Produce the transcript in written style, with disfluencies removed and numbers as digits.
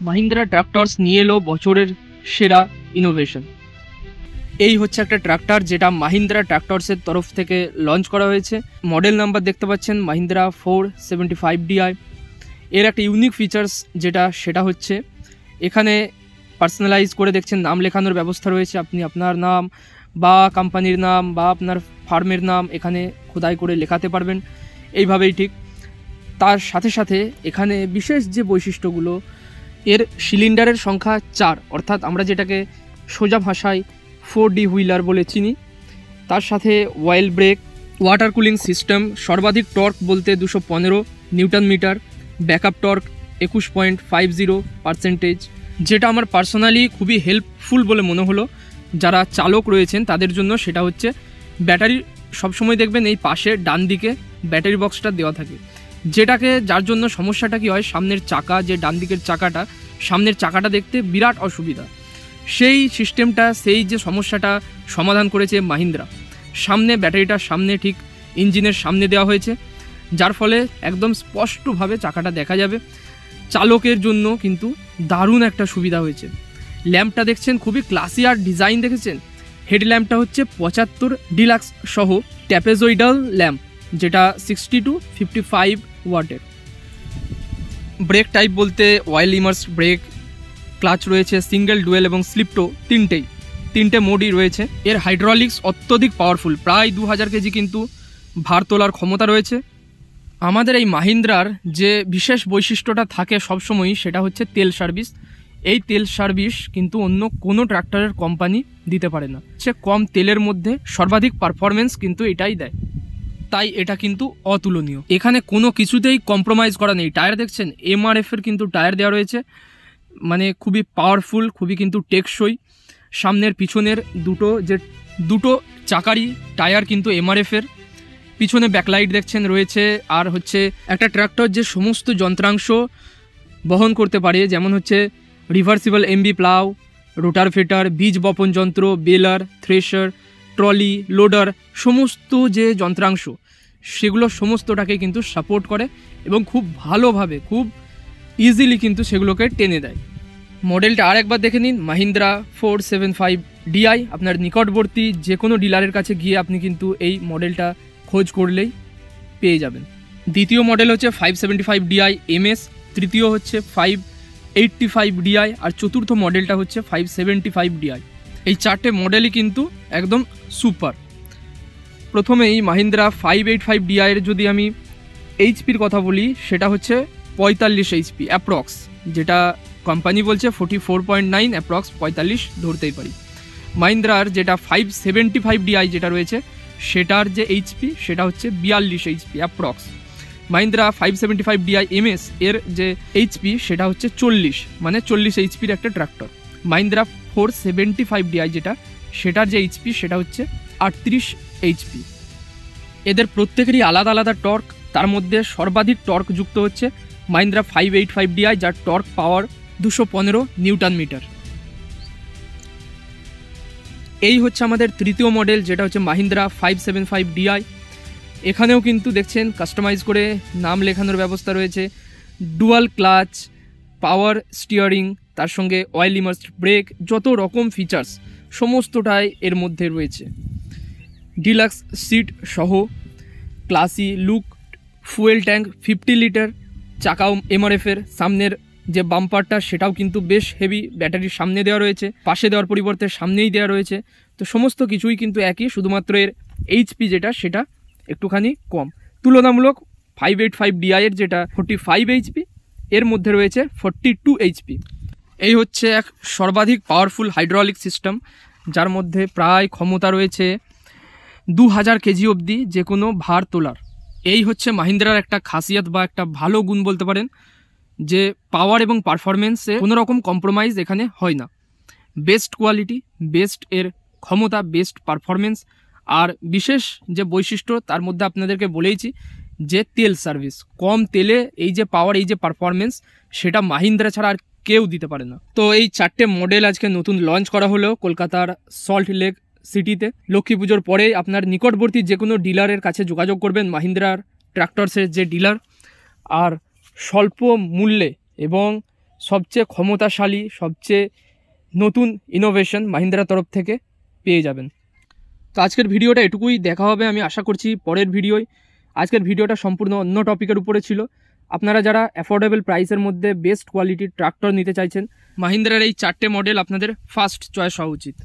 মাহিন্দ্রা ট্র্যাক্টরস নিয়ে এলো বছরের সেরা ইনোভেশন। এই হচ্ছে একটা ট্র্যাক্টর যেটা মাহিন্দ্রা ট্র্যাক্টরসের তরফ থেকে লঞ্চ করা হয়েছে। মডেল নাম্বার দেখতে পাচ্ছেন মাহিন্দ্রা 475DI। এর একটা ইউনিক ফিচার্স সেটা হচ্ছে এখানে পার্সোনালাইজ করে দেখছেন নাম লেখানোর ব্যবস্থা রয়েছে। আপনি আপনার নাম বা কোম্পানির নাম বা আপনার ফার্মের নাম এখানে খোদাই করে লেখাতে পারবেন এইভাবেই ঠিক। তার সাথে সাথে এখানে বিশেষ যে বৈশিষ্ট্যগুলো, এর সিলিন্ডারের সংখ্যা 4, অর্থাৎ আমরা যেটাকে সোজা ভাষায় 4D হুইলার বলে চিনি। তার সাথে oil brake, water cooling system, সর্বাধিক টর্ক বলতে 215 নিউটন মিটার, ব্যাকআপ টর্ক 21.50%, যেটা আমার পার্সোনালি খুবই হেল্পফুল বলে মনে হলো যারা চালক রয়েছেন তাদের জন্য। সেটা হচ্ছে ব্যাটারি সবসময় দেখবেন এই পাশে ডান দিকে ব্যাটারি বক্সটা দেওয়া থাকে, যার জন্য সমস্যাটা কি হয়, সামনের চাকা যে ডান দিকের সামনের চাকাটা দেখতে বিরাট অসুবিধা। সেই সিস্টেমটা, সেই যে সমস্যাটা সমাধান করেছে মাহিন্দ্রা। সামনে ব্যাটারিটার সামনে ঠিক ইঞ্জিনের সামনে দেওয়া হয়েছে, যার ফলে একদম স্পষ্টভাবে চাকাটা দেখা যাবে। চালকের জন্য কিন্তু দারুণ একটা সুবিধা হয়েছে। ল্যাম্পটা দেখছেন খুবই ক্লাসি আর ডিজাইন দেখেছেন। হেডল্যাম্পটা হচ্ছে 75 ডিলাক্স সহ ট্যাপেজয়েডাল ল্যাম্প, যেটা 60 to 55 ওয়াটের। ব্রেক টাইপ বলতে অয়েল ইমার্স ব্রেক, ক্লাচ রয়েছে সিঙ্গেল, ডুয়েল এবং স্লিপটো তিনটে মোডই রয়েছে। এর হাইড্রোলিক্স অত্যধিক পাওয়ারফুল, প্রায় 2000 কেজি কিন্তু ভার তোলার ক্ষমতা রয়েছে। আমাদের এই মাহিন্দ্রার যে বিশেষ বৈশিষ্ট্যটা থাকে সবসময়ই, সেটা হচ্ছে তেল সার্ভিস। এই তেল সার্ভিস কিন্তু অন্য কোনো ট্রাক্টরের কোম্পানি দিতে পারে না। সে কম তেলের মধ্যে সর্বাধিক পারফরমেন্স কিন্তু এটাই দেয়, তাই এটা কিন্তু অতুলনীয়। এখানে কোনো কিছুতেই কম্প্রোমাইজ করা নেই। টায়ার দেখছেন MRF-এর কিন্তু টায়ার দেওয়া রয়েছে, মানে খুবই পাওয়ারফুল, খুবই কিন্তু টেকসই। সামনের পিছনের দুটো চাকারই টায়ার কিন্তু MRF-এর। পিছনে ব্যাকলাইট দেখছেন রয়েছে। আর হচ্ছে একটা ট্র্যাক্টর যে সমস্ত যন্ত্রাংশ বহন করতে পারে, যেমন হচ্ছে রিভার্সিবল MB প্লাউ, রোটার ফেটার, বীজ বপন যন্ত্র, বেলার, থ্রেশার, ট্রলি, লোডার, সমস্ত যে যন্ত্রাংশ সেগুলো সমস্তটাকে কিন্তু সাপোর্ট করে এবং খুব ভালোভাবে, খুব ইজিলি কিন্তু সেগুলোকে টেনে দেয়। মডেলটা আর একবার দেখে নিন, মাহিন্দ্রা 475DI। আপনার নিকটবর্তী যে কোনো ডিলারের কাছে গিয়ে আপনি কিন্তু এই মডেলটা খোঁজ করলেই পেয়ে যাবেন। দ্বিতীয় মডেল হচ্ছে 575DI MS, তৃতীয় হচ্ছে 585DI, আর চতুর্থ মডেলটা হচ্ছে 575DI। এই চারটে মডেলই কিন্তু একদম সুপার। প্রথমেই মাহিন্দ্রা 585DI এর যদি আমি এইচপির কথা বলি, সেটা হচ্ছে 45 HP অ্যাপ্রক্স, যেটা কোম্পানি বলছে 44.9, অ্যাপ্রক্স 45 ধরতেই পারি। মাহিন্দ্রার যেটা 575DI যেটা রয়েছে, সেটার যে এইচপি সেটা হচ্ছে 42 HP approx. Mahindra 575DI MS এর যে এইচপি সেটা হচ্ছে 40, মানে 40 HPর একটা ট্র্যাক্টর। মাহিন্দ্রা 475DI সেটার যে এইচপি সেটা হচ্ছে 38 HP। এদের প্রত্যেকেরই আলাদা আলাদা টর্ক, তার মধ্যে সর্বাধিক টর্ক যুক্ত হচ্ছে মাহিন্দ্রা 585DI, যার টর্ক পাওয়ার 215 নিউটন মিটার। এই হচ্ছে আমাদের তৃতীয় মডেল, যেটা হচ্ছে মাহিন্দ্রা 575DI। এখানেও কিন্তু দেখছেন কাস্টমাইজ করে নাম লেখানোর ব্যবস্থা রয়েছে, ডুয়াল ক্লাচ, পাওয়ার স্টিয়ারিং, তার সঙ্গে অয়েল ইমার্স ব্রেক, যত রকম ফিচার্স সমস্তটাই এর মধ্যে রয়েছে। ডিলাক্স সিট সহ classy look, fuel tank 50 litre, চাকাও MRF-এর। সামনের যে বাম্পারটা সেটাও কিন্তু বেশ হেভি, ব্যাটারির সামনে দেওয়া রয়েছে, পাশে দেওয়ার পরিবর্তে সামনেই দেওয়া রয়েছে। তো সমস্ত কিছুই কিন্তু একই, শুধুমাত্র এর এইচপি সেটা একটুখানি কম। তুলনামূলক 585DI এর যেটা 45 HP, এর মধ্যে রয়েছে 42 HP। এই হচ্ছে এক সর্বাধিক পাওয়ারফুল হাইড্রোলিক সিস্টেম, যার মধ্যে প্রায় ক্ষমতা রয়েছে 2000 কেজি অবধি যে কোনো ভার তোলার। এই হচ্ছে মাহিন্দ্রার একটা খাসিয়াত বা একটা ভালো গুণ বলতে পারেন, যে পাওয়ার এবং পারফরমেন্সে কোনো রকম কম্প্রোমাইজ এখানে হয় না। বেস্ট কোয়ালিটি, বেস্ট এর ক্ষমতা, বেস্ট পারফরমেন্স। আর বিশেষ যে বৈশিষ্ট্য তার মধ্যে আপনাদেরকে বলেইছি, যে তেল সার্ভিস, কম তেলে এই যে পাওয়ার, এই যে পারফরমেন্স, সেটা মাহিন্দ্রা ছাড়া আর কেউ দিতে পারে না। তো এই চারটে মডেল আজকে নতুন লঞ্চ করা হলো কলকাতার সল্ট লেক সিটিতে। লক্ষ্মী পুজোর পরে আপনার নিকটবর্তী যে কোনো ডিলারের কাছে যোগাযোগ করবেন, মাহিন্দ্রার ট্র্যাক্টরসের যে ডিলার, আর স্বল্প মূল্যে এবং সবচেয়ে ক্ষমতাশালী, সবচেয়ে নতুন ইনোভেশন মাহিন্দ্রার তরফ থেকে পেয়ে যাবেন। তো আজকের ভিডিওটা এটুকুই, দেখা হবে আমি আশা করছি পরের ভিডিওয়। আজকের ভিডিওটা সম্পূর্ণ অন্য টপিকের উপরে ছিল। আপনারা যারা অ্যাফোর্ডেবল প্রাইসের মধ্যে বেস্ট কোয়ালিটির ট্রাক্টর নিতে চাইছেন, মাহিন্দ্রার এই 4টে মডেল আপনাদের ফার্স্ট চয়েস হওয়া উচিত।